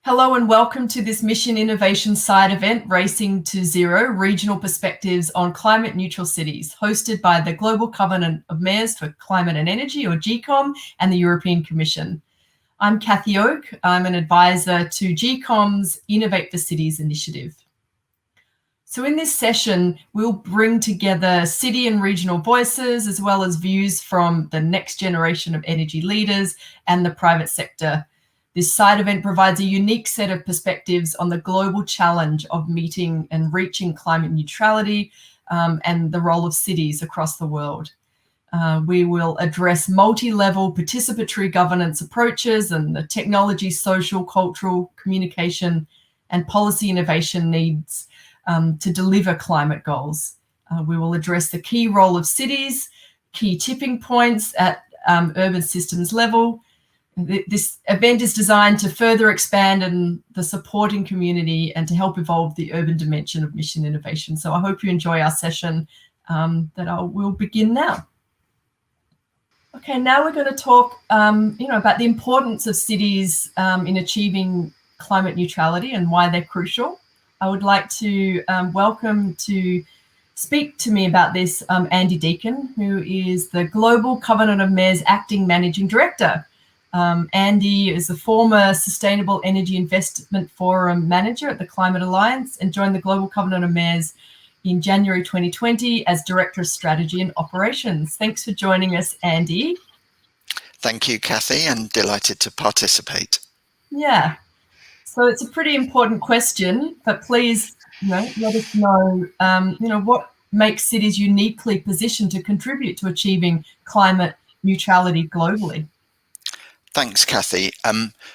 Hello and welcome to this Mission Innovation Side event, Racing to Zero, Regional Perspectives on Climate Neutral Cities, hosted by the Global Covenant of Mayors for Climate and Energy, or GCOM, and the European Commission. I'm Kathy Oak. I'm an advisor to GCOM's Innovate for Cities initiative. So in this session, we'll bring together city and regional voices, as well as views from the next generation of energy leaders and the private sector. This side event provides a unique set of perspectives on the global challenge of meeting and reaching climate neutrality and the role of cities across the world. We will address multi-level participatory governance approaches and the technology, social, cultural, communication, and policy innovation needs to deliver climate goals. We will address the key role of cities, key tipping points at urban systems level. This event is designed to further expand in the supporting community and to help evolve the urban dimension of mission innovation. So I hope you enjoy our session that we'll begin now. Okay, now we're going to talk about the importance of cities in achieving climate neutrality and why they're crucial. I would like to welcome to speak to me about this Andy Deacon, who is the Global Covenant of Mayors Acting Managing Director. Andy is a former Sustainable Energy Investment Forum manager at the Climate Alliance and joined the Global Covenant of Mayors in January 2020 as Director of Strategy and Operations. Thanks for joining us, Andy. Thank you, Kathy, and delighted to participate. Yeah, so it's a pretty important question, but please, let us know, what makes cities uniquely positioned to contribute to achieving climate neutrality globally. Thanks, Kathy.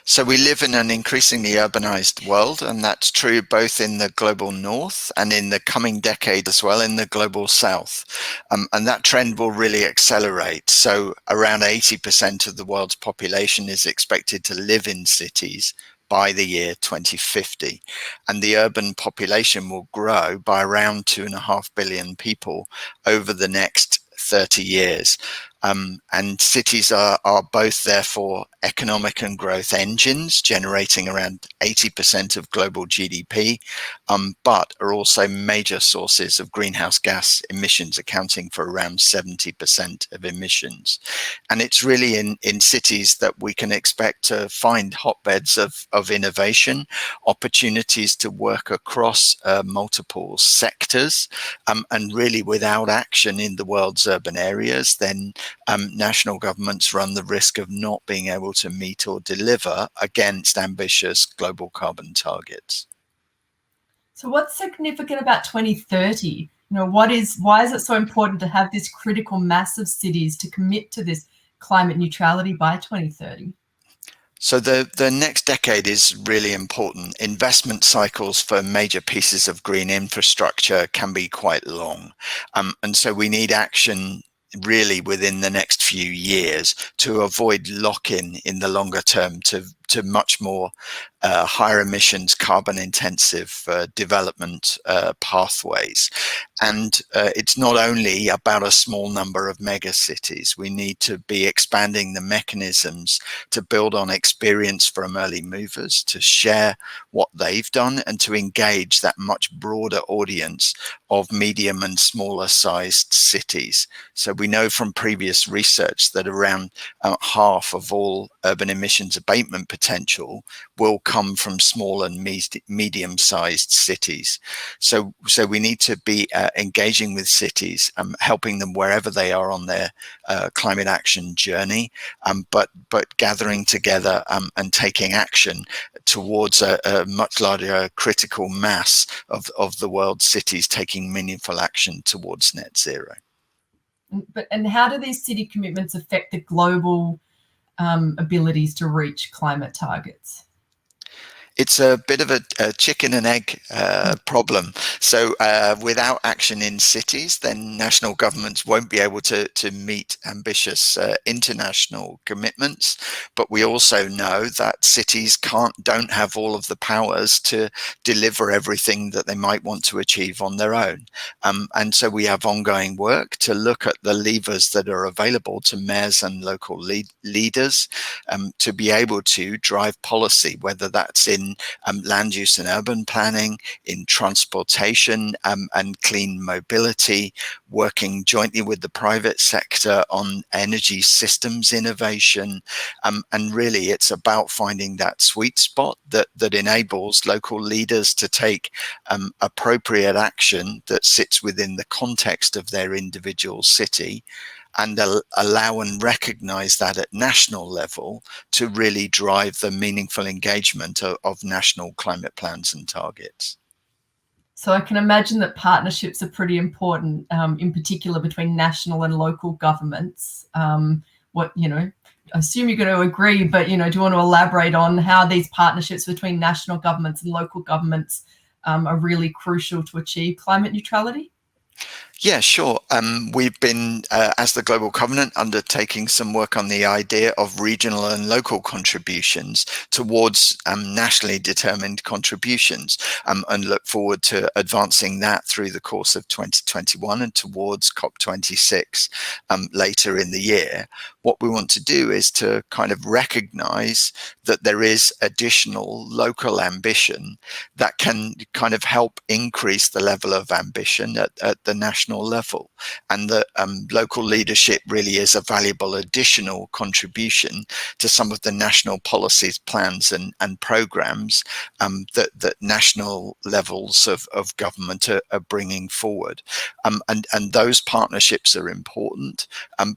So we live in an increasingly urbanized world, and that's true both in the global north and in the coming decade as well in the global south. And that trend will really accelerate. So around 80% of the world's population is expected to live in cities by the year 2050. And the urban population will grow by around 2.5 billion people over the next 30 years. And cities are both therefore economic and growth engines, generating around 80% of global GDP, but are also major sources of greenhouse gas emissions, accounting for around 70% of emissions. And it's really in cities that we can expect to find hotbeds of innovation, opportunities to work across multiple sectors, and really without action in the world's urban areas, then national governments run the risk of not being able to meet or deliver against ambitious global carbon targets. So what's significant about 2030? Why is it so important to have this critical mass of cities to commit to this climate neutrality by 2030? So the next decade is really important. Investment cycles for major pieces of green infrastructure can be quite long. And so we need action really within the next few years to avoid lock-in in the longer term to much more higher emissions, carbon intensive development pathways. And it's not only about a small number of mega cities. We need to be expanding the mechanisms to build on experience from early movers, to share what they've done, and to engage that much broader audience of medium and smaller sized cities. So we know from previous research that around half of all urban emissions abatement potential will come from small and medium-sized cities. So we need to be engaging with cities, helping them wherever they are on their climate action journey, but gathering together and taking action towards a much larger critical mass of the world's cities taking meaningful action towards net zero. And how do these city commitments affect the global abilities to reach climate targets? It's a bit of a chicken and egg problem. So without action in cities, then national governments won't be able to meet ambitious international commitments. But we also know that cities don't have all of the powers to deliver everything that they might want to achieve on their own. And so we have ongoing work to look at the levers that are available to mayors and local leaders to be able to drive policy, whether that's in in land use and urban planning, in transportation and clean mobility, working jointly with the private sector on energy systems innovation. And really, it's about finding that sweet spot that enables local leaders to take appropriate action that sits within the context of their individual city, and allow and recognize that at national level to really drive the meaningful engagement of national climate plans and targets. So I can imagine that partnerships are pretty important, in particular between national and local governments. I assume you're going to agree, but, do you want to elaborate on how these partnerships between national governments and local governments are really crucial to achieve climate neutrality? Yeah, sure. We've been, as the Global Covenant, undertaking some work on the idea of regional and local contributions towards nationally determined contributions, and look forward to advancing that through the course of 2021 and towards COP26 later in the year. What we want to do is to kind of recognize that there is additional local ambition that can kind of help increase the level of ambition at the national level, and that local leadership really is a valuable additional contribution to some of the national policies, plans and programs that national levels of government are bringing forward. And those partnerships are important,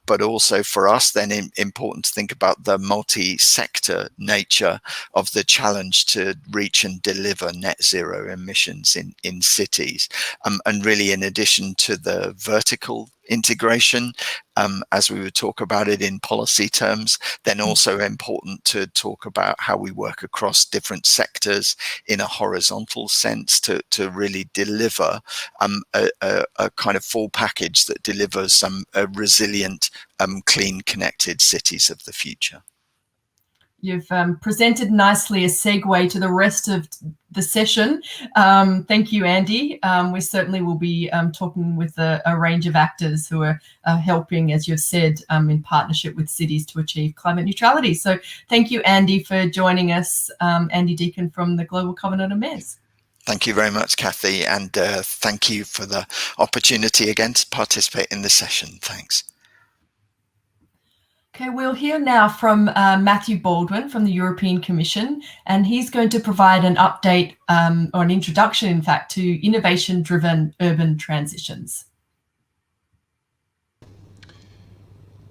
but also for us then important to think about the multi-sector nature of the challenge to reach and deliver net zero emissions in cities. And really, in addition to the vertical integration, as we would talk about it in policy terms, then also important to talk about how we work across different sectors in a horizontal sense to really deliver a kind of full package that delivers resilient, clean, connected cities of the future. You've presented nicely a segue to the rest of the session. Thank you, Andy. We certainly will be talking with a range of actors who are helping, as you've said, in partnership with cities to achieve climate neutrality. So thank you, Andy, for joining us. Andy Deacon from the Global Covenant of Mayors. Thank you very much, Kathy, and thank you for the opportunity again to participate in the session. Thanks. Okay, we'll hear now from Matthew Baldwin from the European Commission, and he's going to provide an update or an introduction, in fact, to innovation-driven urban transitions.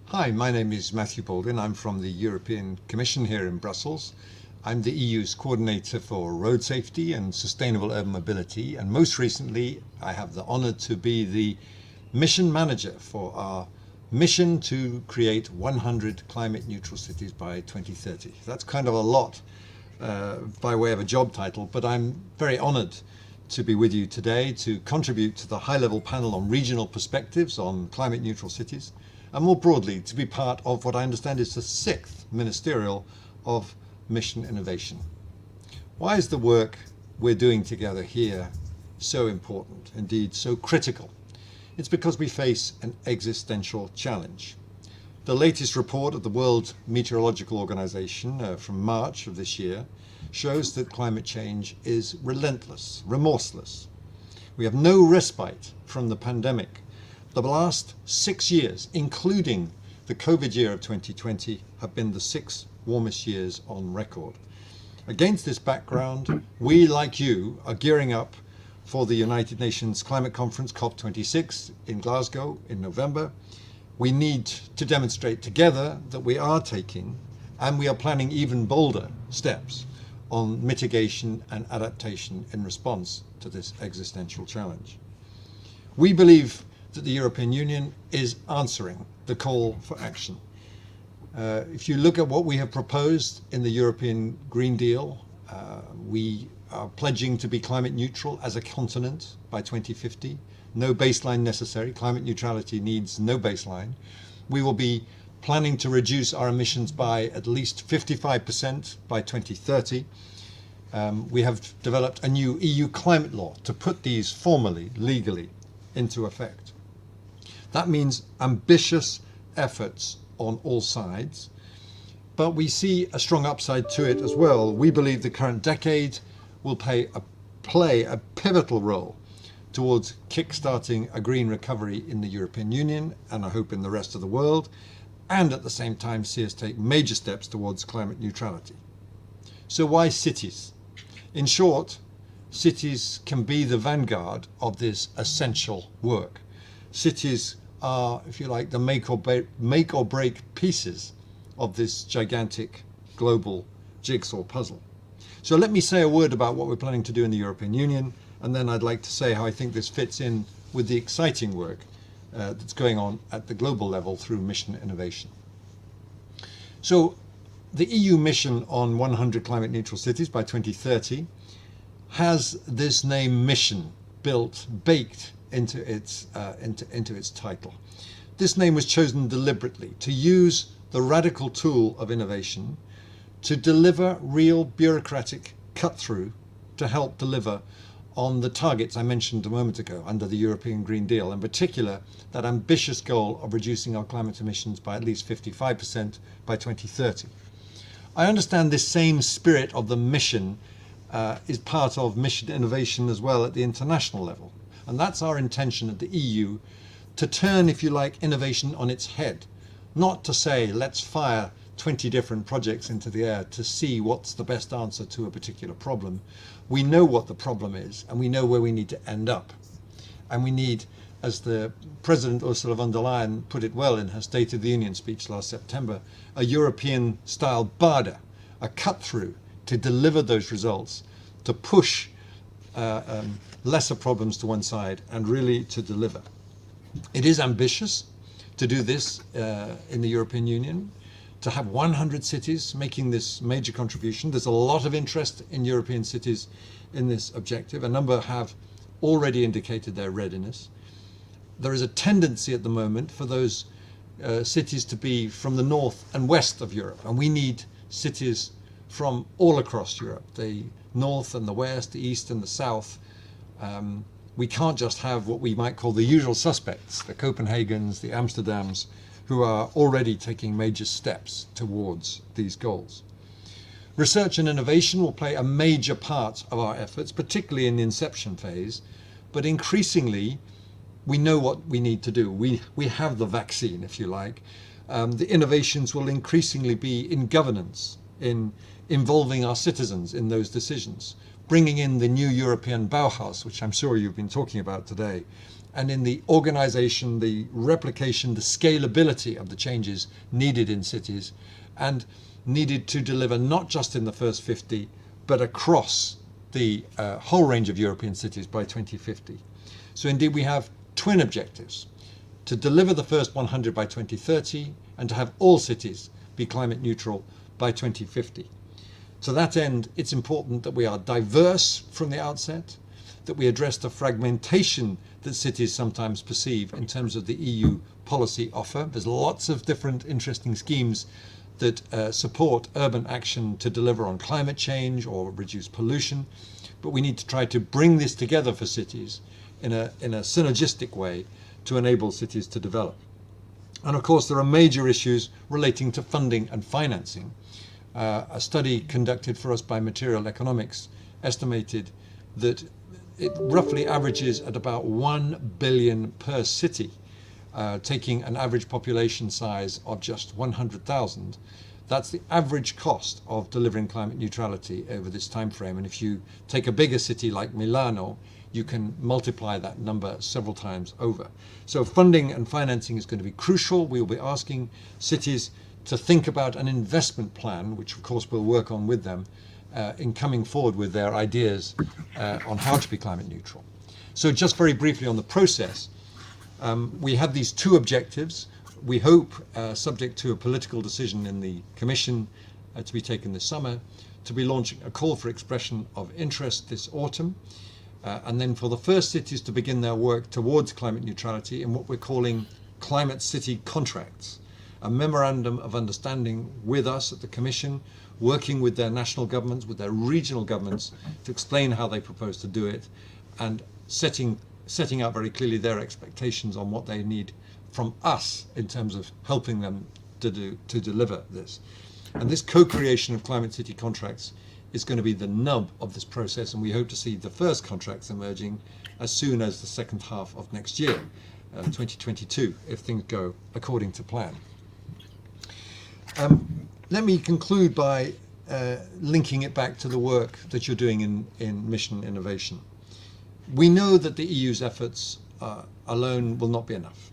Hi, my name is Matthew Baldwin. I'm from the European Commission here in Brussels. I'm the EU's coordinator for road safety and sustainable urban mobility, and most recently I have the honor to be the mission manager for our mission to create 100 climate neutral cities by 2030. That's kind of a lot by way of a job title, but I'm very honored to be with you today to contribute to the high-level panel on regional perspectives on climate neutral cities, and more broadly to be part of what I understand is the 6th ministerial of mission innovation. Why is the work we're doing together here so important, indeed so critical? It's because we face an existential challenge. The latest report of the World Meteorological Organization from March of this year shows that climate change is relentless, remorseless. We have no respite from the pandemic. The last 6 years, including the COVID year of 2020, have been the 6 warmest years on record. Against this background, we, like you, are gearing up for the United Nations Climate Conference, COP26, in Glasgow in November. We need to demonstrate together that we are taking, and we are planning even bolder steps on mitigation and adaptation in response to this existential challenge. We believe that the European Union is answering the call for action. If you look at what we have proposed in the European Green Deal, we are pledging to be climate neutral as a continent by 2050. No baseline necessary. Climate neutrality needs no baseline. We will be planning to reduce our emissions by at least 55% by 2030. We have developed a new EU climate law to put these formally, legally, into effect. That means ambitious efforts on all sides. but we see a strong upside to it as well. We believe the current decade will play a pivotal role towards kickstarting a green recovery in the European Union, and I hope in the rest of the world, and at the same time see us take major steps towards climate neutrality. So why cities? In short, cities can be the vanguard of this essential work. Cities are, if you like, the make or break pieces of this gigantic global jigsaw puzzle. So let me say a word about what we're planning to do in the European Union, and then I'd like to say how I think this fits in with the exciting work that's going on at the global level through Mission Innovation. So the EU mission on 100 climate neutral cities by 2030 has this name mission baked into its title. This name was chosen deliberately to use the radical tool of innovation to deliver real bureaucratic cut-through to help deliver on the targets I mentioned a moment ago under the European Green Deal, in particular that ambitious goal of reducing our climate emissions by at least 55% by 2030. I understand this same spirit of the mission is part of Mission Innovation as well at the international level. And that's our intention at the EU, to turn, if you like, innovation on its head. Not to say, let's fire 20 different projects into the air to see what's the best answer to a particular problem. We know what the problem is, and we know where we need to end up. And we need, as the President Ursula von der Leyen put it well in her State of the Union speech last September, a European-style BARDA, a cut-through to deliver those results, to push lesser problems to one side and really to deliver. It is ambitious to do this in the European Union, to have 100 cities making this major contribution. There's a lot of interest in European cities in this objective. A number have already indicated their readiness. There is a tendency at the moment for those cities to be from the north and west of Europe, and we need cities from all across Europe, the north and the west, the east and the south. We can't just have what we might call the usual suspects, the Copenhagens, the Amsterdams, who are already taking major steps towards these goals. Research and innovation will play a major part of our efforts, particularly in the inception phase, but increasingly we know what we need to do. We have the vaccine, if you like. The innovations will increasingly be in governance, in involving our citizens in those decisions, bringing in the new European Bauhaus, which I'm sure you've been talking about today, and in the organization, the replication, the scalability of the changes needed in cities and needed to deliver not just in the first 50, but across the whole range of European cities by 2050. So indeed we have twin objectives: to deliver the first 100 by 2030 and to have all cities be climate neutral by 2050. To that end, it's important that we are diverse from the outset, that we address the fragmentation that cities sometimes perceive in terms of the EU policy offer. There's lots of different interesting schemes that support urban action to deliver on climate change or reduce pollution, but we need to try to bring this together for cities in a synergistic way to enable cities to develop. And of course, there are major issues relating to funding and financing. A study conducted for us by Material Economics estimated that it roughly averages at about 1 billion per city, taking an average population size of just 100,000. That's the average cost of delivering climate neutrality over this time frame. And if you take a bigger city like Milano, you can multiply that number several times over. So funding and financing is going to be crucial. We will be asking cities to think about an investment plan, which of course we'll work on with them in coming forward with their ideas on how to be climate neutral. So just very briefly on the process, we have these two objectives. We hope, subject to a political decision in the Commission to be taken this summer, to be launching a call for expression of interest this autumn, and then for the first cities to begin their work towards climate neutrality in what we're calling climate city contracts, a memorandum of understanding with us at the Commission, working with their national governments, with their regional governments, to explain how they propose to do it, and setting out very clearly their expectations on what they need from us in terms of helping them to deliver this. And this co-creation of climate city contracts is going to be the nub of this process, and we hope to see the first contracts emerging as soon as the second half of next year, 2022, if things go according to plan. Let me conclude by linking it back to the work that you're doing in Mission Innovation. We know that the EU's efforts alone will not be enough.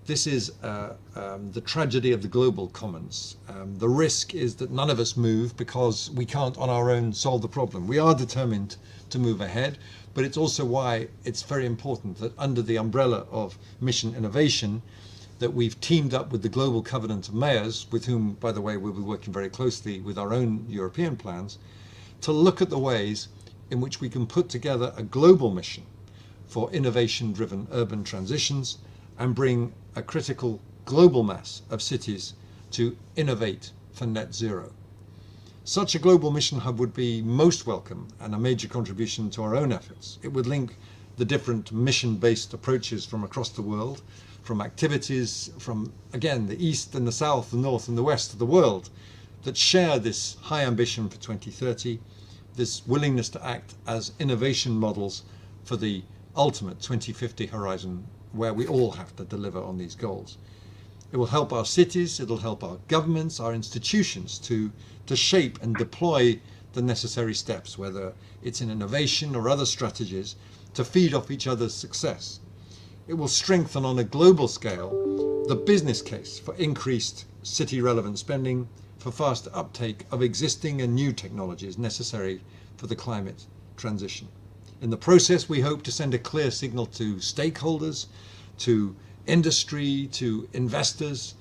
This is the tragedy of the global commons. The risk is that none of us move because we can't on our own solve the problem. We are determined to move ahead, but it's also why it's very important that under the umbrella of Mission Innovation, that we've teamed up with the Global Covenant of Mayors, with whom, by the way, we'll be working very closely with our own European plans, to look at the ways in which we can put together a global mission for innovation-driven urban transitions and bring a critical global mass of cities to innovate for net zero. Such a global mission hub would be most welcome and a major contribution to our own efforts. It would link the different mission-based approaches from across the world, from activities from, again, the East and the South, the North and the West of the world that share this high ambition for 2030, this willingness to act as innovation models for the ultimate 2050 horizon, where we all have to deliver on these goals. It will help our cities, it'll help our governments, our institutions to shape and deploy the necessary steps, whether it's in innovation or other strategies, to feed off each other's success. It will strengthen on a global scale the business case for increased city relevant spending, for faster uptake of existing and new technologies necessary for the climate transition. In the process, we hope to send a clear signal to stakeholders, to industry, to investors,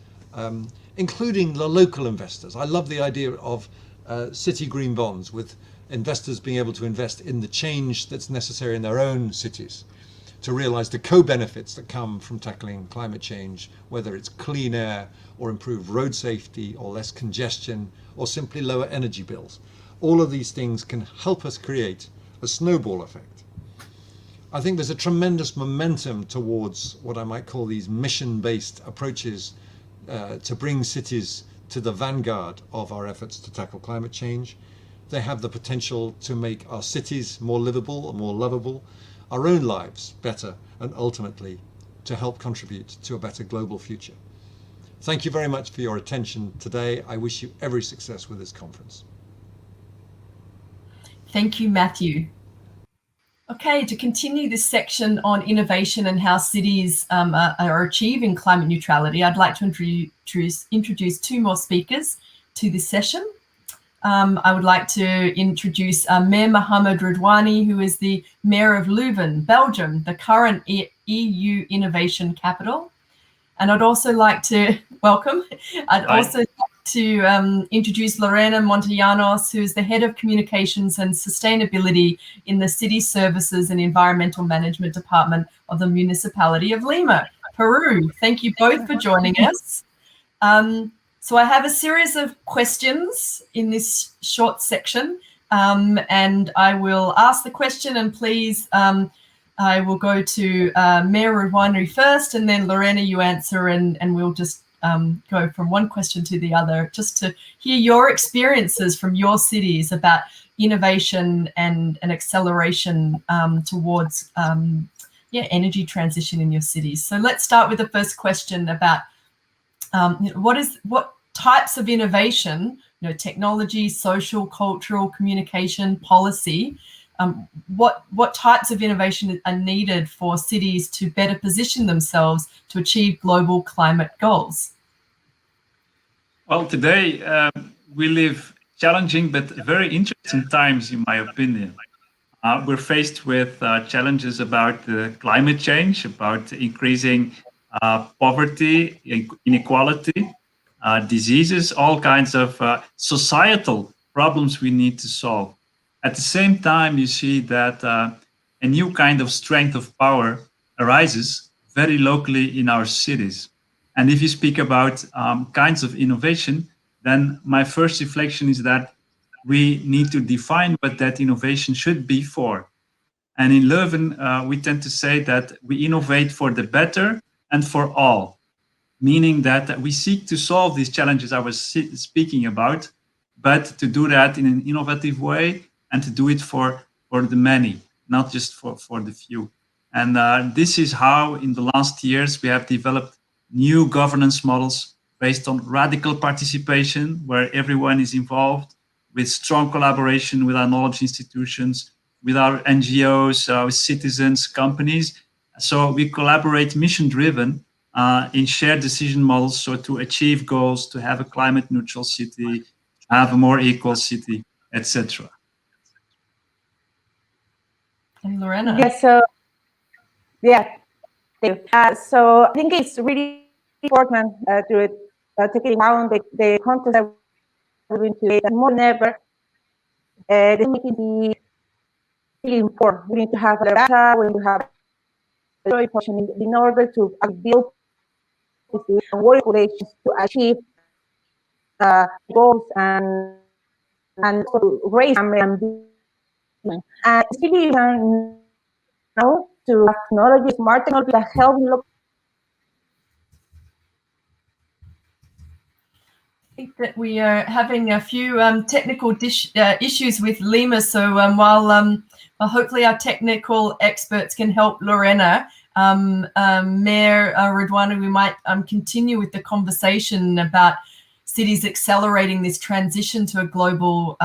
including the local investors. I love the idea of city green bonds, with investors being able to invest in the change that's necessary in their own cities, to realize the co-benefits that come from tackling climate change, whether it's clean air or improved road safety or less congestion or simply lower energy bills. All of these things can help us create a snowball effect. I think there's a tremendous momentum towards what I might call these mission-based approaches to bring cities to the vanguard of our efforts to tackle climate change. They have the potential to make our cities more livable and more lovable, our own lives better, and ultimately to help contribute to a better global future. Thank you very much for your attention today. I wish you every success with this conference. Thank you, Matthew. Okay, to continue this section on innovation and how cities are achieving climate neutrality, I'd like to introduce two more speakers to this session. I would like to introduce Mayor Mohamed Redouani, who is the Mayor of Leuven, Belgium, the current EU innovation capital. And I'd also like to welcome, introduce Lorena Montellanos, who is the Head of Communications and Sustainability in the City Services and Environmental Management Department of the Municipality of Lima, Peru. Thank you both for joining us. So I have a series of questions in this short section, and I will ask the question, and please, I will go to Mayor Redouani first, and then Lorena, you answer, and we'll just go from one question to the other, just to hear your experiences from your cities about innovation and an acceleration towards energy transition in your cities. So let's start with the first question about what types of innovation, technology, social, cultural, communication, policy, what types of innovation are needed for cities to better position themselves to achieve global climate goals? Well, today we live challenging but very interesting times, in my opinion. We're faced with challenges about climate change, about increasing poverty, inequality, diseases, all kinds of societal problems we need to solve. At the same time, you see that a new kind of strength of power arises very locally in our cities. And if you speak about kinds of innovation, then my first reflection is that we need to define what that innovation should be for. And in Leuven, we tend to say that we innovate for the better and for all. meaning that we seek to solve these challenges I was speaking about, but to do that in an innovative way and to do it for the many, not just for the few. And this is how in the last years we have developed new governance models based on radical participation, where everyone is involved, with strong collaboration with our knowledge institutions, with our NGOs, with citizens, companies. So we collaborate mission-driven in shared decision models, so to achieve goals, to have a climate neutral city, have a more equal city, etc. And Lorena? Yes, so yeah, so I think it's really important to take into account the context that we're going to today, that more than ever, the making be really important. We need to have data, we need to have in order to build and work relations to achieve goals and to raise ambition. And still you can know to technology, smart technology that help look. I think that we are having a few technical issues with Lima. So while hopefully our technical experts can help Lorena, Mayor Redwana, we might continue with the conversation about cities accelerating this transition to a global,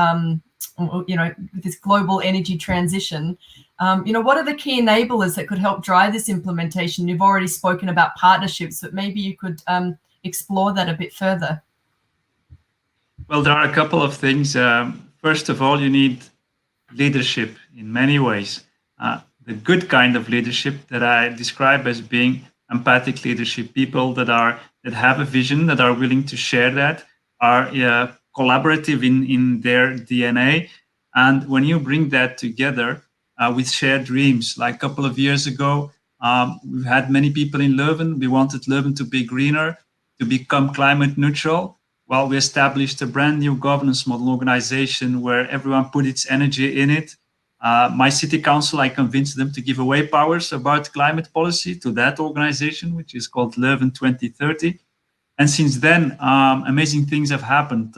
this global energy transition. What are the key enablers that could help drive this implementation? You've already spoken about partnerships, but maybe you could explore that a bit further. Well, there are a couple of things. First of all, you need leadership in many ways. The good kind of leadership that I describe as being empathic leadership, people that have a vision, that are willing to share that, are collaborative in their DNA. And when you bring that together with shared dreams, like a couple of years ago, we've had many people in Leuven. We wanted Leuven to be greener, to become climate neutral. Well, we established a brand new governance model organization where everyone put its energy in it. My city council, I convinced them to give away powers about climate policy to that organization, which is called Leuven 2030. And since then, amazing things have happened.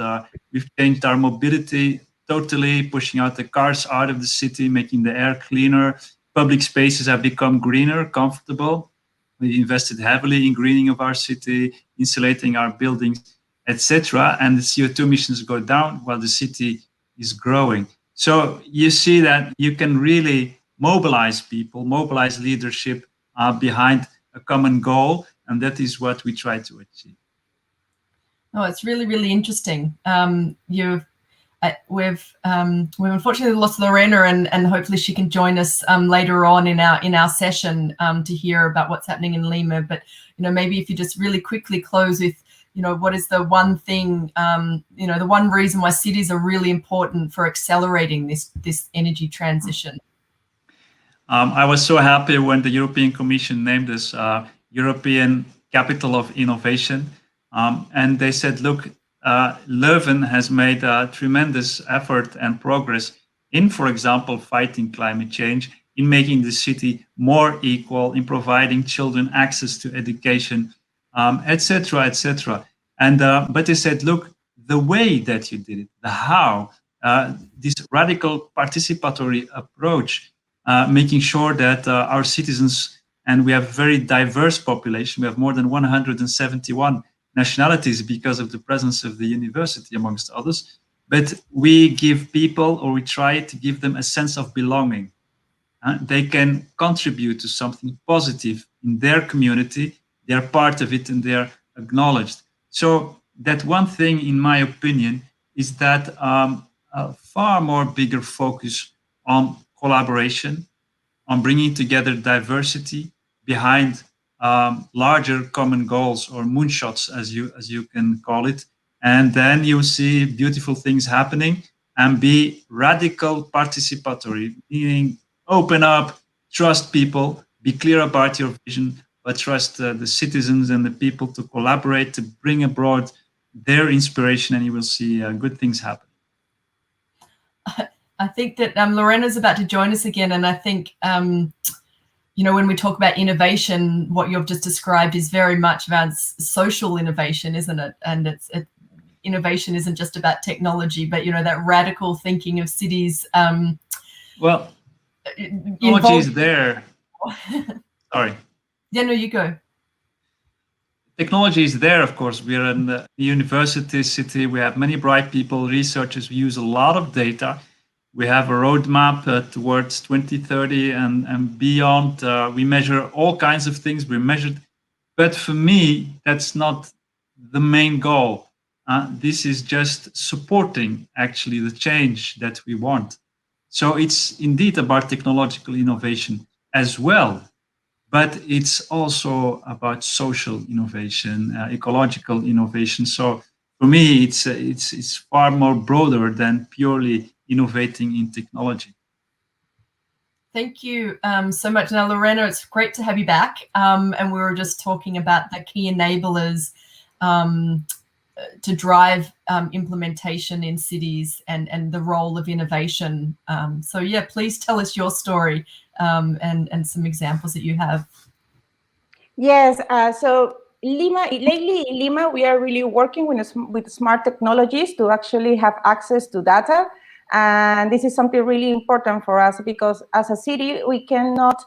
We've changed our mobility totally, pushing out the cars out of the city, making the air cleaner. Public spaces have become greener, comfortable. We invested heavily in greening of our city, insulating our buildings, etc. And the CO2 emissions go down while the city is growing. So you see that you can really mobilize people, mobilize leadership behind a common goal, and that is what we try to achieve. Oh, it's really, really interesting. We've unfortunately lost Lorena, and hopefully she can join us later on in our session to hear about what's happening in Lima. But maybe if you just really quickly close with what is the one thing, the one reason why cities are really important for accelerating this energy transition? I was so happy when the European Commission named us European Capital of Innovation. And they said, look, Leuven has made a tremendous effort and progress in, for example, fighting climate change, in making the city more equal, in providing children access to education, etc., etc. And but they said, look, the way that you did it, the how, this radical participatory approach, making sure that our citizens, and we have a very diverse population, we have more than 171 nationalities because of the presence of the university, amongst others, but we give people, or we try to give them, a sense of belonging. They can contribute to something positive in their community, they're part of it, and they're acknowledged. So that one thing, in my opinion, is that a far more bigger focus on collaboration, on bringing together diversity behind larger common goals, or moonshots, as you can call it. And then you see beautiful things happening, and be radical participatory, meaning open up, trust people, be clear about your vision, but trust the citizens and the people to collaborate, to bring abroad their inspiration, and you will see good things happen. I think that Lorena's about to join us again, and I think you know, when we talk about innovation, what you've just described is very much about social innovation, isn't it? And innovation isn't just about technology, but, you know, that radical thinking of cities. Well, technology is there. Sorry. Yeah, no, you go. Technology is there, of course. We are in the university city. We have many bright people, researchers. We use a lot of data. We have a roadmap towards 2030 and beyond. We measure all kinds of things. We measured, but for me, that's not the main goal. This is just supporting actually the change that we want. So it's indeed about technological innovation as well. But it's also about social innovation, ecological innovation. So for me, it's far more broader than purely innovating in technology. Thank you so much. Now, Lorena, it's great to have you back. And we were just talking about the key enablers to drive implementation in cities and the role of innovation. So yeah, please tell us your story and some examples that you have. Yes, so lately in Lima, we are really working with smart technologies to actually have access to data. And this is something really important for us because as a city, we cannot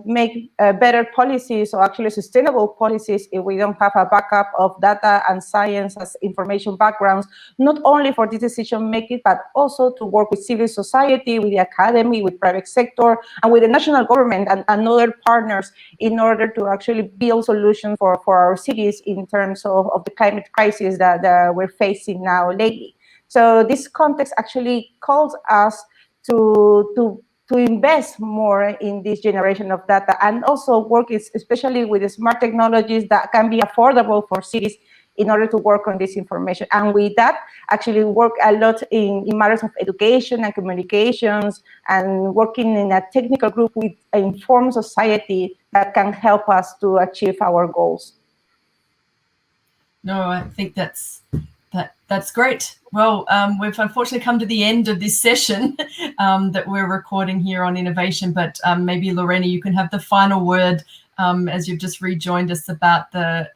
make better policies or actually sustainable policies if we don't have a backup of data and science as information backgrounds, not only for this decision making, but also to work with civil society, with the academy, with private sector, and with the national government and other partners in order to actually build solutions for our cities in terms of the climate crisis that we're facing now lately. So this context actually calls us to invest more in this generation of data and also work especially with the smart technologies that can be affordable for cities in order to work on this information. And with that, actually work a lot in matters of education and communications and working in a technical group with an informed society that can help us to achieve our goals. No, I think that's great. Well, we've unfortunately come to the end of this session that we're recording here on innovation, but maybe Lorena, you can have the final word as you've just rejoined us about the,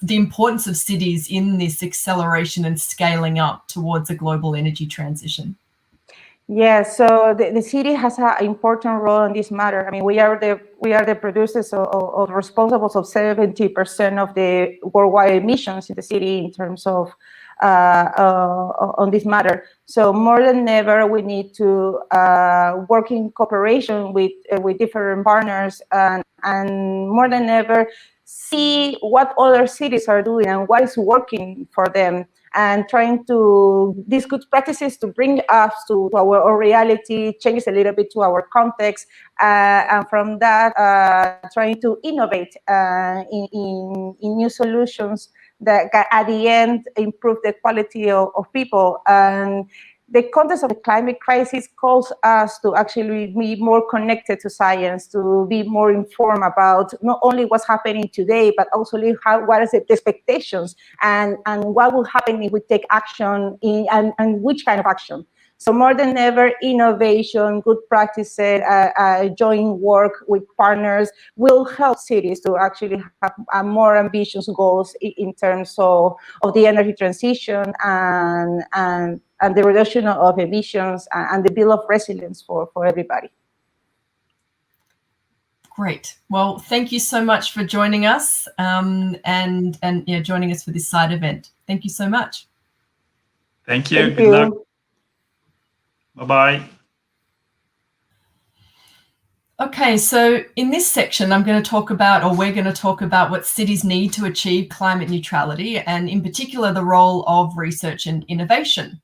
the importance of cities in this acceleration and scaling up towards a global energy transition. Yeah, so the city has an important role in this matter. I mean, we are the producers or responsible of 70% of the worldwide emissions in the city in terms of on this matter. So more than ever, we need to work in cooperation with different partners and more than ever see what other cities are doing and what is working for them, and trying to these good practices to bring us to our reality, changes a little bit to our context, and from that trying to innovate in new solutions that at the end improve the quality of people. And the context of the climate crisis calls us to actually be more connected to science, to be more informed about not only what's happening today, but also what is the expectations and what will happen if we take action and which kind of action. So more than ever, innovation, good practices, joint work with partners will help cities to actually have more ambitious goals in terms of the energy transition and the reduction of emissions and the build of resilience for everybody. Great. Well, thank you so much for joining us and joining us for this side event. Thank you so much. Thank you. Good luck. Bye-bye. Okay, so in this section, we're going to talk about what cities need to achieve climate neutrality, and in particular, the role of research and innovation.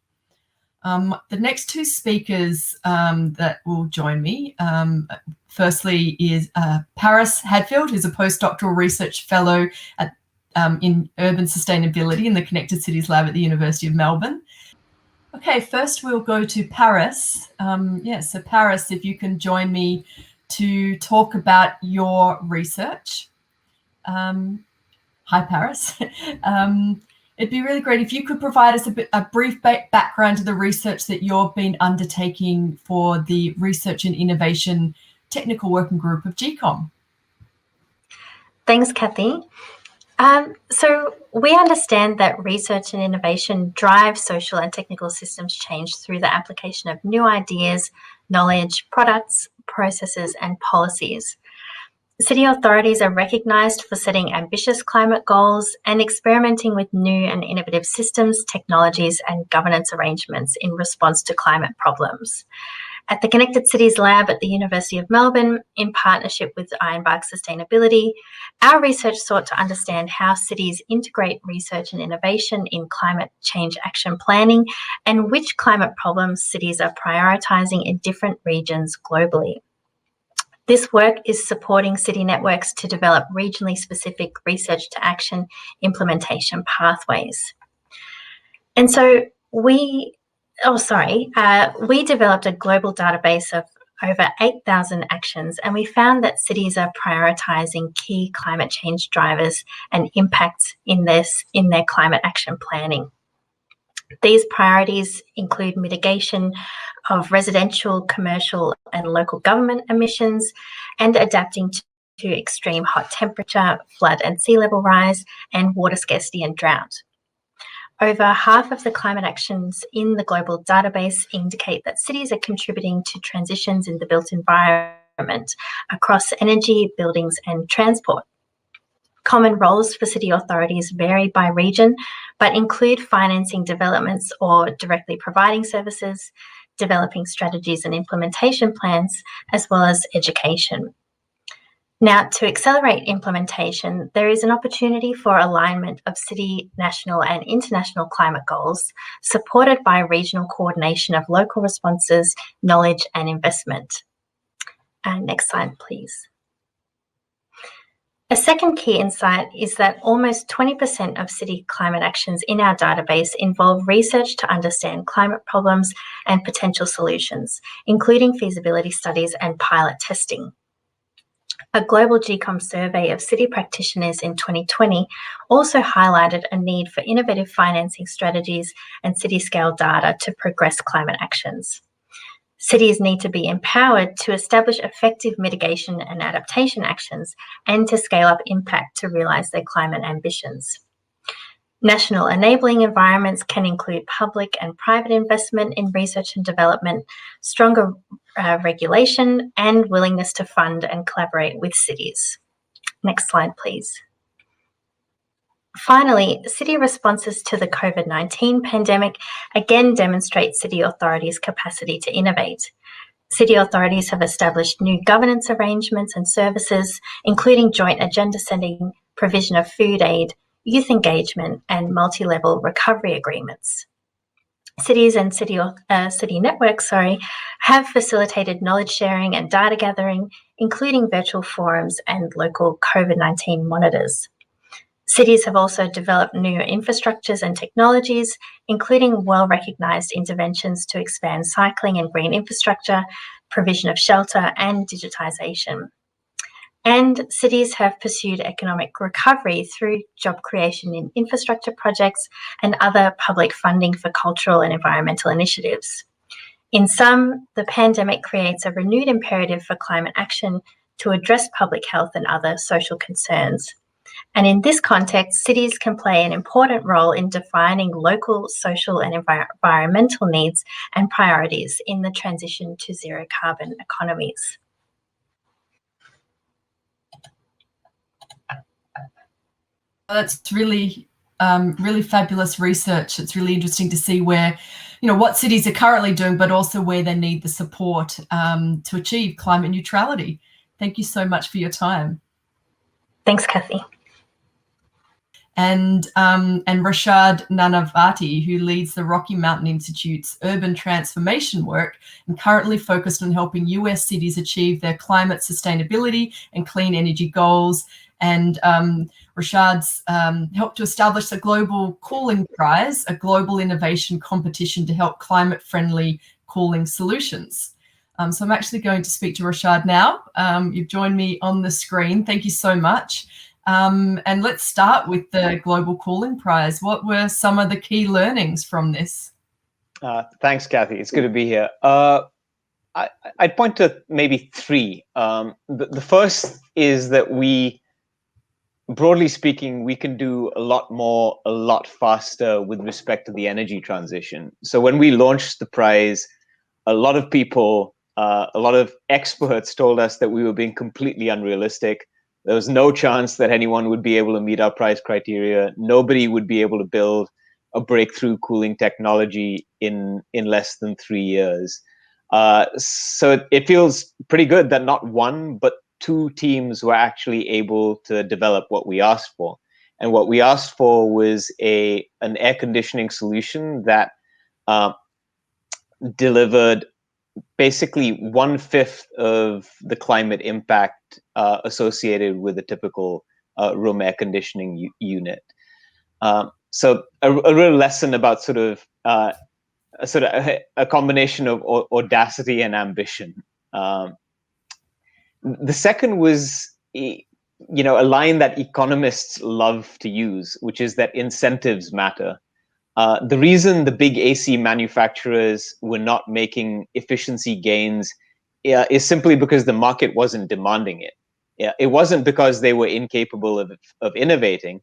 The next two speakers that will join me, firstly is Paris Hadfield, who's a postdoctoral research fellow in urban sustainability in the Connected Cities Lab at the University of Melbourne. Okay, first we'll go to Paris. So Paris, if you can join me to talk about your research. Hi, Paris. It'd be really great if you could provide us a brief background to the research that you've been undertaking for the Research and Innovation Technical Working Group of GCOM. Thanks, Kathy. So we understand that research and innovation drive social and technical systems change through the application of new ideas, knowledge, products, processes, and policies. City authorities are recognised for setting ambitious climate goals and experimenting with new and innovative systems, technologies, and governance arrangements in response to climate problems. At the Connected Cities Lab at the University of Melbourne, in partnership with Ironbark Sustainability, our research sought to understand how cities integrate research and innovation in climate change action planning and which climate problems cities are prioritising in different regions globally. This work is supporting city networks to develop regionally specific research to action implementation pathways. And so we developed a global database of over 8,000 actions, and we found that cities are prioritising key climate change drivers and impacts in their climate action planning. These priorities include mitigation of residential, commercial and local government emissions and adapting to extreme hot temperature, flood and sea level rise, and water scarcity and drought. Over half of the climate actions in the global database indicate that cities are contributing to transitions in the built environment across energy, buildings and transport. Common roles for city authorities vary by region, but include financing developments or directly providing services, developing strategies and implementation plans, as well as education. Now, to accelerate implementation, there is an opportunity for alignment of city, national and international climate goals, supported by regional coordination of local responses, knowledge and investment. Next slide, please. A second key insight is that almost 20% of city climate actions in our database involve research to understand climate problems and potential solutions, including feasibility studies and pilot testing. A global GCOM survey of city practitioners in 2020 also highlighted a need for innovative financing strategies and city-scale data to progress climate actions. Cities need to be empowered to establish effective mitigation and adaptation actions and to scale up impact to realise their climate ambitions. National enabling environments can include public and private investment in research and development, stronger regulation, and willingness to fund and collaborate with cities. Next slide, please. Finally, city responses to the COVID-19 pandemic again demonstrate city authorities' capacity to innovate. City authorities have established new governance arrangements and services, including joint agenda setting, provision of food aid, youth engagement, and multi-level recovery agreements. Cities and city networks have facilitated knowledge sharing and data gathering, including virtual forums and local COVID-19 monitors. Cities have also developed new infrastructures and technologies, including well-recognised interventions to expand cycling and green infrastructure, provision of shelter, and digitisation. And cities have pursued economic recovery through job creation in infrastructure projects and other public funding for cultural and environmental initiatives. In sum, the pandemic creates a renewed imperative for climate action to address public health and other social concerns. And in this context, cities can play an important role in defining local social and environmental needs and priorities in the transition to zero carbon economies. That's really fabulous research. It's really interesting to see where, what cities are currently doing, but also where they need the support to achieve climate neutrality. Thank you so much for your time. Thanks, Kathy. And Rashad Nanavati, who leads the Rocky Mountain Institute's urban transformation work and currently focused on helping US cities achieve their climate sustainability and clean energy goals. And Rashad's helped to establish the Global Cooling Prize, a global innovation competition to help climate-friendly cooling solutions. So I'm actually going to speak to Rashad now. You've joined me on the screen. Thank you so much. And let's start with the Global Cooling Prize. What were some of the key learnings from this? Thanks, Kathy. It's good to be here. I'd point to maybe three. The first is that broadly speaking, we can do a lot more, a lot faster with respect to the energy transition. So when we launched the prize, a lot of people, a lot of experts told us that we were being completely unrealistic. There was no chance that anyone would be able to meet our prize criteria. Nobody would be able to build a breakthrough cooling technology in less than 3 years. So it feels pretty good that not one, but 2 teams were actually able to develop what we asked for. And what we asked for was an air conditioning solution that delivered basically 1/5 of the climate impact associated with a typical room air conditioning unit. So a real lesson about sort of a combination of audacity and ambition. The second was, a line that economists love to use, which is that incentives matter. The reason the big AC manufacturers were not making efficiency gains is simply because the market wasn't demanding it. It wasn't because they were incapable of innovating.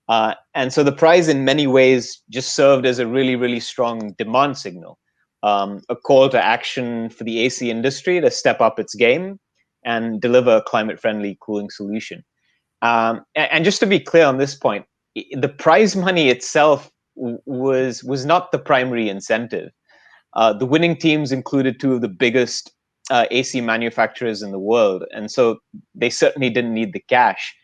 And so the prize in many ways just served as a really, really strong demand signal, a call to action for the AC industry to step up its game and deliver a climate-friendly cooling solution. And just to be clear on this point, the prize money itself was not the primary incentive. The winning teams included 2 of the biggest AC manufacturers in the world, and so they certainly didn't need the cash.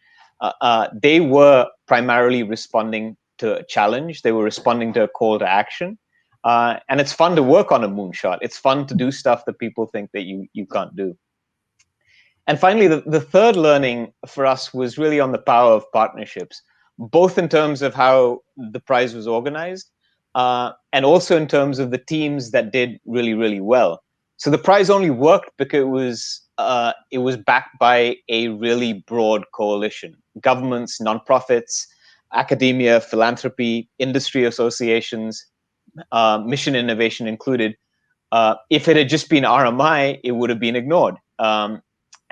They were primarily responding to a challenge. They were responding to a call to action. And it's fun to work on a moonshot. It's fun to do stuff that people think that you can't do. And finally, the third learning for us was really on the power of partnerships, both in terms of how the prize was organized and also in terms of the teams that did really, really well. So the prize only worked because it was backed by a really broad coalition: governments, nonprofits, academia, philanthropy, industry associations, mission innovation included. If it had just been RMI, it would have been ignored.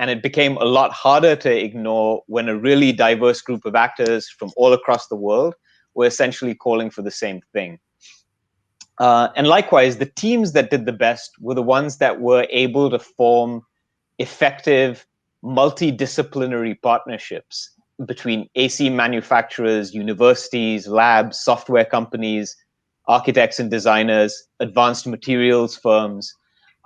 And it became a lot harder to ignore when a really diverse group of actors from all across the world were essentially calling for the same thing. And likewise, the teams that did the best were the ones that were able to form effective multidisciplinary partnerships between AC manufacturers, universities, labs, software companies, architects and designers, advanced materials firms.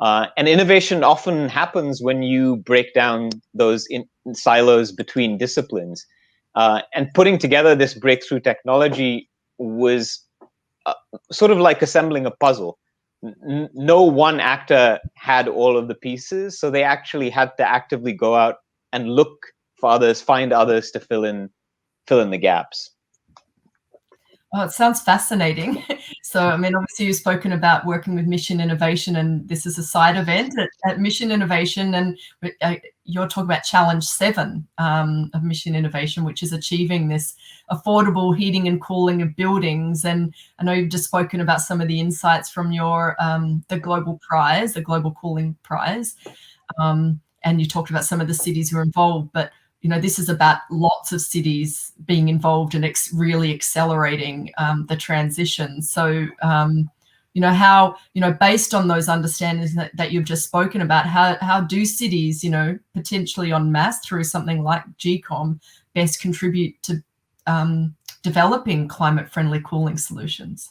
And innovation often happens when you break down those silos between disciplines. And putting together this breakthrough technology was sort of like assembling a puzzle. No one actor had all of the pieces, so they actually had to actively go out and look for others, find others to fill in the gaps. Oh, it sounds fascinating. So, I mean, obviously you've spoken about working with Mission Innovation, and this is a side event at Mission Innovation, and you're talking about Challenge 7 of Mission Innovation, which is achieving this affordable heating and cooling of buildings. And I know you've just spoken about some of the insights from your the Global Prize, the Global Cooling Prize, and you talked about some of the cities who are involved, but this is about lots of cities being involved and really accelerating the transition. So, how, based on those understandings that you've just spoken about, how do cities, potentially en masse through something like GCOM best contribute to developing climate-friendly cooling solutions?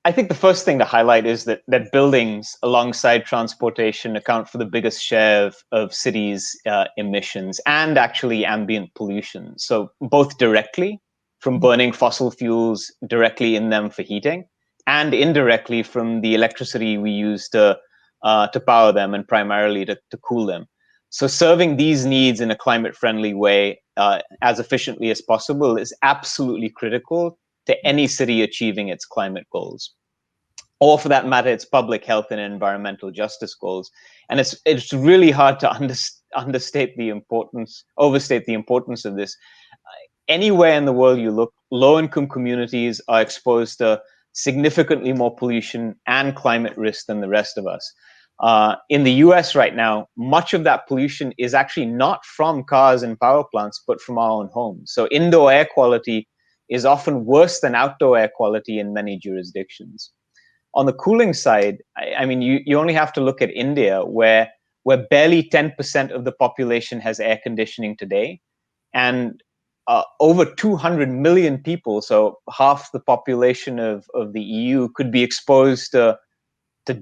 I think the first thing to highlight is that buildings alongside transportation account for the biggest share of cities' emissions and actually ambient pollution. So both directly from burning fossil fuels directly in them for heating, and indirectly from the electricity we use to power them and primarily to cool them. So serving these needs in a climate-friendly way as efficiently as possible is absolutely critical to any city achieving its climate goals, or for that matter, its public health and environmental justice goals. And it's really hard to overstate the importance of this. Anywhere in the world you look, low-income communities are exposed to significantly more pollution and climate risk than the rest of us. In the US right now, much of that pollution is actually not from cars and power plants, but from our own homes. So indoor air quality is often worse than outdoor air quality in many jurisdictions. On the cooling side, I mean, you only have to look at India, where barely 10% of the population has air conditioning today. And over 200 million people, so half the population of the EU, could be exposed to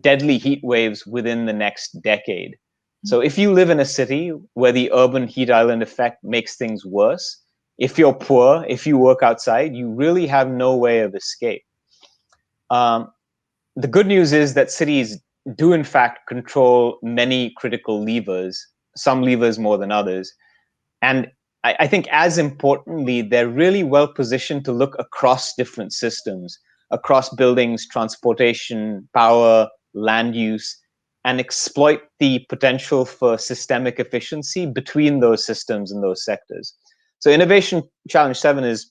deadly heat waves within the next decade. So if you live in a city where the urban heat island effect makes things worse, if you're poor, if you work outside, you really have no way of escape. The good news is that cities do in fact control many critical levers, some levers more than others. And I think as importantly, they're really well positioned to look across different systems, across buildings, transportation, power, land use, and exploit the potential for systemic efficiency between those systems and those sectors. So Innovation Challenge 7 is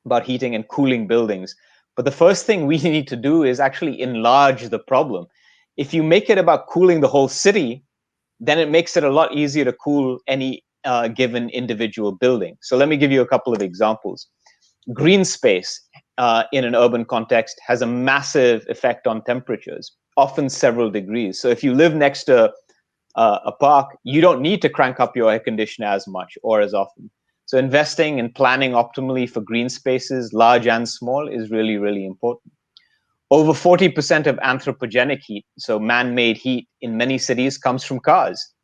about heating and cooling buildings. But the first thing we need to do is actually enlarge the problem. If you make it about cooling the whole city, then it makes it a lot easier to cool any given individual building. So let me give you a couple of examples. Green space in an urban context has a massive effect on temperatures, often several degrees. So if you live next to a park, you don't need to crank up your air conditioner as much or as often. So investing and planning optimally for green spaces, large and small, is really, really important. Over 40% of anthropogenic heat, so man-made heat in many cities, comes from cars.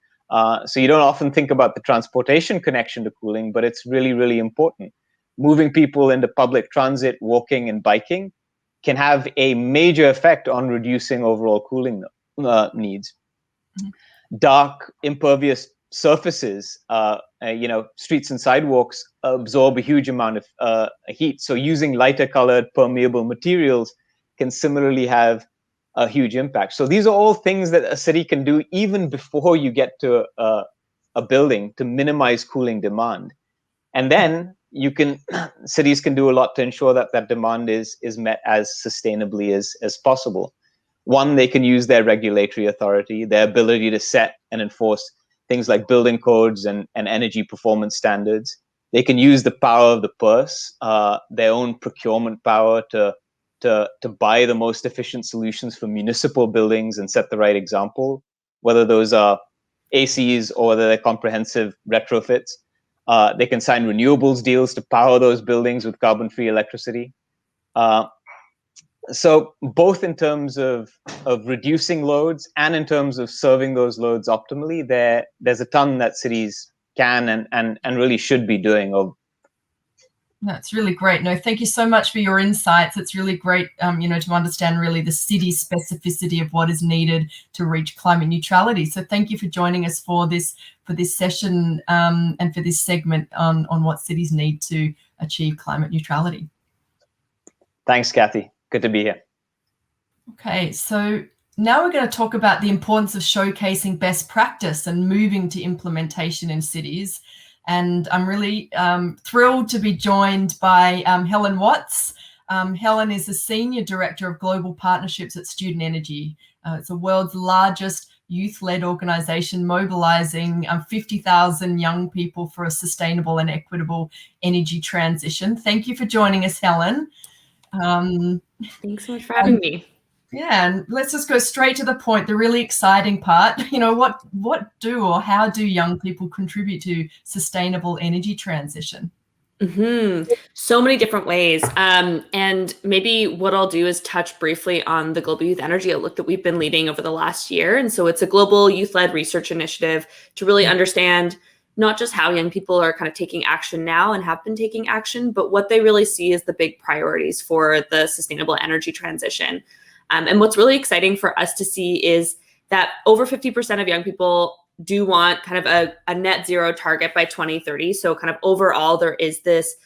So you don't often think about the transportation connection to cooling, but it's really, really important. Moving people into public transit, walking and biking can have a major effect on reducing overall cooling needs. Dark, impervious surfaces, streets and sidewalks absorb a huge amount of heat. So using lighter colored permeable materials can similarly have a huge impact. So these are all things that a city can do even before you get to a building to minimize cooling demand. And then cities can do a lot to ensure that that demand is met as sustainably as possible. One, they can use their regulatory authority, their ability to set and enforce things like building codes and energy performance standards. They can use the power of the purse, their own procurement power to buy the most efficient solutions for municipal buildings and set the right example, whether those are ACs or whether they're comprehensive retrofits. They can sign renewables deals to power those buildings with carbon-free electricity. So both in terms of reducing loads and in terms of serving those loads optimally, there's a ton that cities can and really should be doing. That's really great. No, thank you so much for your insights. It's really great, to understand really the city specificity of what is needed to reach climate neutrality. So thank you for joining us for this session and for this segment on what cities need to achieve climate neutrality. Thanks, Kathy. Good to be here. Okay, so now we're going to talk about the importance of showcasing best practice and moving to implementation in cities. And I'm really thrilled to be joined by Helen Watts. Helen is the Senior Director of Global Partnerships at Student Energy. It's the world's largest youth-led organization mobilizing 50,000 young people for a sustainable and equitable energy transition. Thank you for joining us, Helen. Thanks so much for having me. Yeah, and let's just go straight to the point, the really exciting part. What do or how do young people contribute to sustainable energy transition? So many different ways. And maybe what I'll do is touch briefly on the Global Youth Energy Outlook that we've been leading over the last year. And so it's a global youth-led research initiative to really understand not just how young people are kind of taking action now and have been taking action, but what they really see as the big priorities for the sustainable energy transition. And what's really exciting for us to see is that over 50% of young people do want kind of a net zero target by 2030. So kind of overall, there is this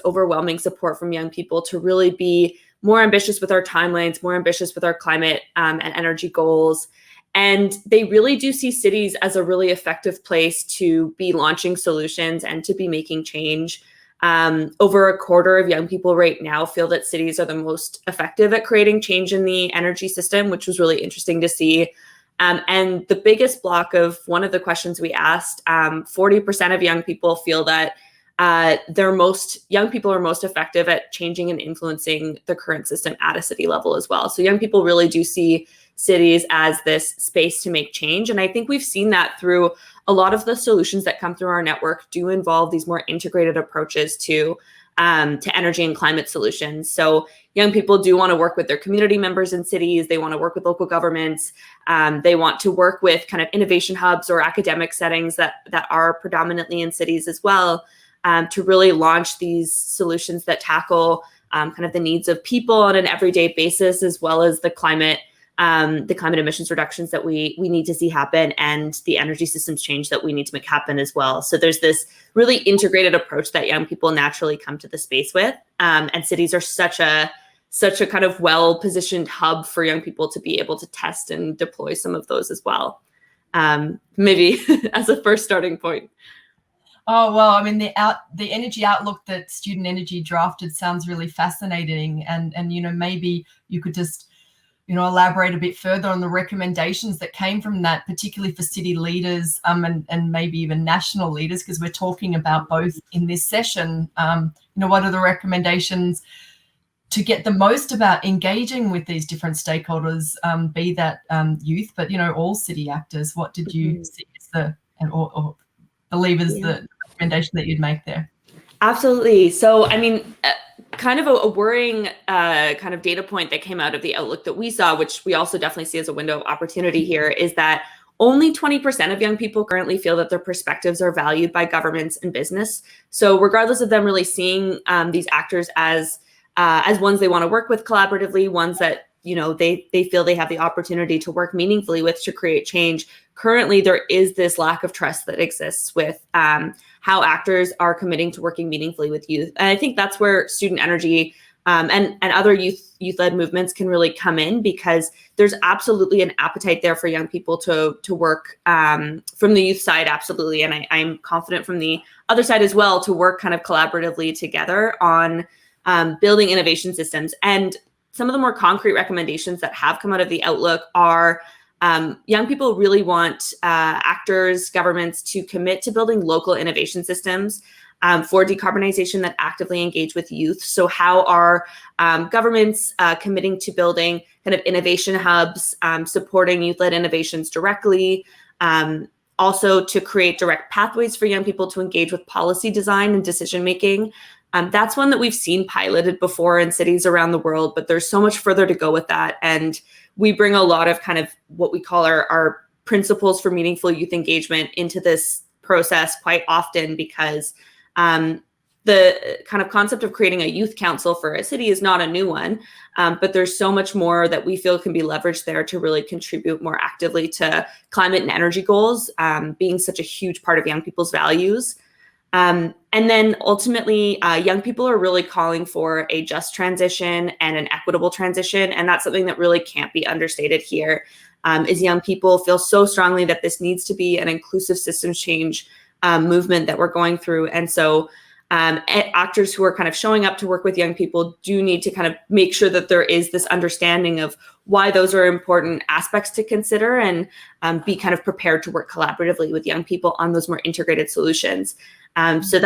overwhelming support from young people to really be more ambitious with our timelines, more ambitious with our climate and energy goals. And they really do see cities as a really effective place to be launching solutions and to be making change. Over a quarter of young people right now feel that cities are the most effective at creating change in the energy system, which was really interesting to see. And the biggest block of one of the questions we asked, 40% of young people feel that young people are most effective at changing and influencing the current system at a city level as well. So young people really do see cities as this space to make change. And I think we've seen that through a lot of the solutions that come through our network do involve these more integrated approaches to energy and climate solutions. So young people do want to work with their community members in cities. They want to work with local governments. They want to work with kind of innovation hubs or academic settings that are predominantly in cities as well, to really launch these solutions that tackle kind of the needs of people on an everyday basis, as well as the climate emissions reductions that we need to see happen, and the energy systems change that we need to make happen as well. So there's this really integrated approach that young people naturally come to the space with, and cities are such a kind of well-positioned hub for young people to be able to test and deploy some of those as well. Maybe as a first starting point. Oh, well, I mean, the energy outlook that Student Energy drafted sounds really fascinating. And maybe you could just, elaborate a bit further on the recommendations that came from that, particularly for city leaders and maybe even national leaders, because we're talking about both in this session. What are the recommendations to get the most about engaging with these different stakeholders, be that youth, but, all city actors? What did you see as or believe is the recommendation that you'd make there? Absolutely. So, I mean, kind of a worrying kind of data point that came out of the outlook that we saw, which we also definitely see as a window of opportunity here, is that only 20% of young people currently feel that their perspectives are valued by governments and business. So regardless of them really seeing these actors as ones they want to work with collaboratively, ones that they feel they have the opportunity to work meaningfully with to create change, currently there is this lack of trust that exists with how actors are committing to working meaningfully with youth. And I think that's where Student Energy and other youth-led movements can really come in, because there's absolutely an appetite there for young people to work from the youth side, absolutely. And I'm confident from the other side as well, to work kind of collaboratively together on building innovation systems. And some of the more concrete recommendations that have come out of the outlook are young people really want actors, governments to commit to building local innovation systems for decarbonization that actively engage with youth. So how are governments committing to building kind of innovation hubs, supporting youth-led innovations directly, also to create direct pathways for young people to engage with policy design and decision-making. That's one that we've seen piloted before in cities around the world, but there's so much further to go with that. And we bring a lot of kind of what we call our principles for meaningful youth engagement into this process quite often, because the kind of concept of creating a youth council for a city is not a new one, but there's so much more that we feel can be leveraged there to really contribute more actively to climate and energy goals, being such a huge part of young people's values. And then ultimately, young people are really calling for a just transition and an equitable transition. And that's something that really can't be understated here, is young people feel so strongly that this needs to be an inclusive systems change movement that we're going through. And so actors who are kind of showing up to work with young people do need to kind of make sure that there is this understanding of why those are important aspects to consider, and be kind of prepared to work collaboratively with young people on those more integrated solutions. So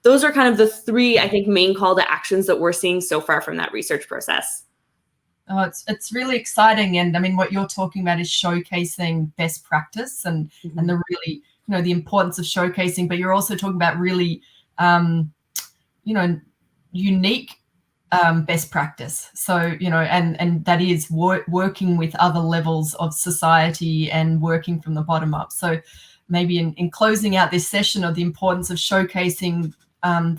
those are kind of the three, I think, main call to actions that we're seeing so far from that research process. Oh, it's really exciting. And I mean, what you're talking about is showcasing best practice and the really, the importance of showcasing, but you're also talking about really, unique best practice. So, and that is working with other levels of society and working from the bottom up. So maybe in closing out this session of the importance of showcasing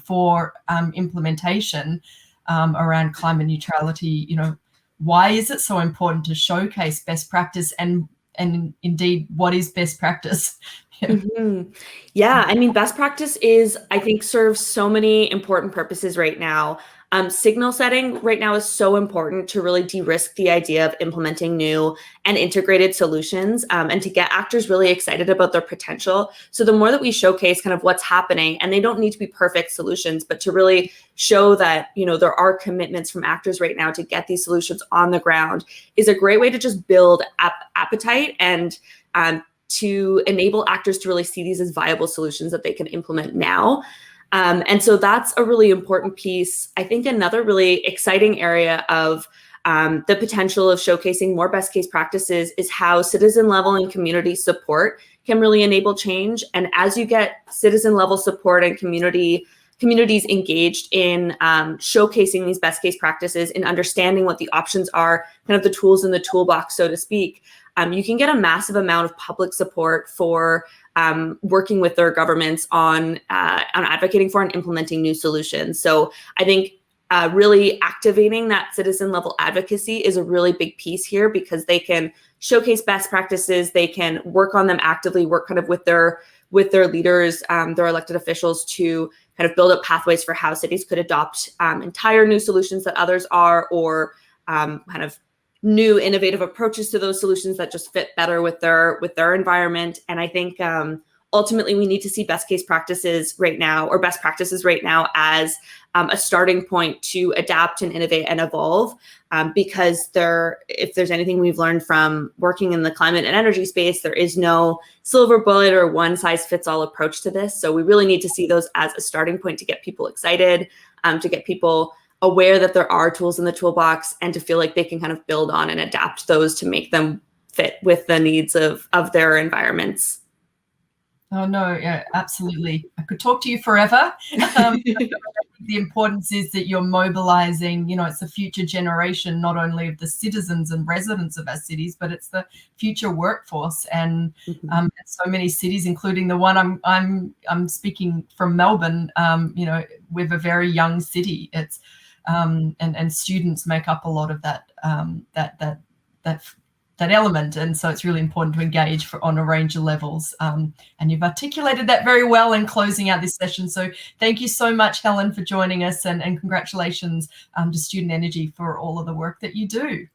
for implementation around climate neutrality, why is it so important to showcase best practice, and indeed, what is best practice? Yeah, I mean, best practice is, I think, serves so many important purposes right now. Signal setting right now is so important to really de-risk the idea of implementing new and integrated solutions, and to get actors really excited about their potential. So the more that we showcase kind of what's happening, and they don't need to be perfect solutions, but to really show that, you know, there are commitments from actors right now to get these solutions on the ground, is a great way to just build appetite and to enable actors to really see these as viable solutions that they can implement now. And so that's a really important piece. I think another really exciting area of the potential of showcasing more best case practices is how citizen level and community support can really enable change. And as you get citizen level support and communities engaged in showcasing these best case practices and understanding what the options are, kind of the tools in the toolbox, so to speak, you can get a massive amount of public support for working with their governments on advocating for and implementing new solutions. So I think really activating that citizen level advocacy is a really big piece here, because they can showcase best practices, they can work on them actively, work kind of with their leaders, their elected officials, to kind of build up pathways for how cities could adopt entire new solutions that others are, or kind of new innovative approaches to those solutions that just fit better with their environment. And I think ultimately we need to see best case practices right now, or best practices right now, as a starting point to adapt and innovate and evolve, because if there's anything we've learned from working in the climate and energy space, there is no silver bullet or one size fits all approach to this. So we really need to see those as a starting point to get people excited, to get people aware that there are tools in the toolbox, and to feel like they can kind of build on and adapt those to make them fit with the needs of their environments. Oh, no, yeah, absolutely. I could talk to you forever. The importance is that you're mobilizing, you know, it's the future generation, not only of the citizens and residents of our cities, but it's the future workforce. And so many cities, including the one I'm speaking from, Melbourne, you know, we're a very young city. It's and students make up a lot of that element, and so it's really important to engage on a range of levels, and you've articulated that very well in closing out this session. So thank you so much, Helen, for joining us, and congratulations to Student Energy for all of the work that you do.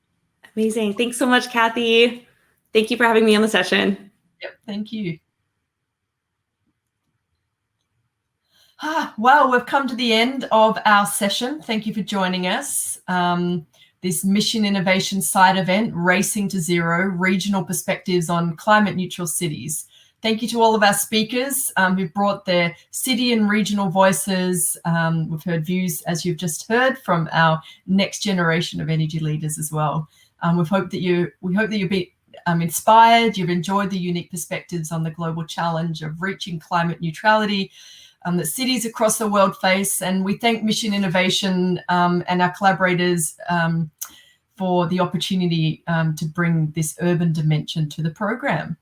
Amazing. Thanks so much, Kathy. Thank you for having me on the session. Yep, thank you. Well, we've come to the end of our session. Thank you for joining us. This Mission Innovation Side event, Racing to Zero, Regional Perspectives on Climate Neutral Cities. Thank you to all of our speakers who've brought their city and regional voices. We've heard views, as you've just heard, from our next generation of energy leaders as well. We hope that you'll be inspired, you've enjoyed the unique perspectives on the global challenge of reaching climate neutrality that cities across the world face. And we thank Mission Innovation and our collaborators for the opportunity to bring this urban dimension to the program.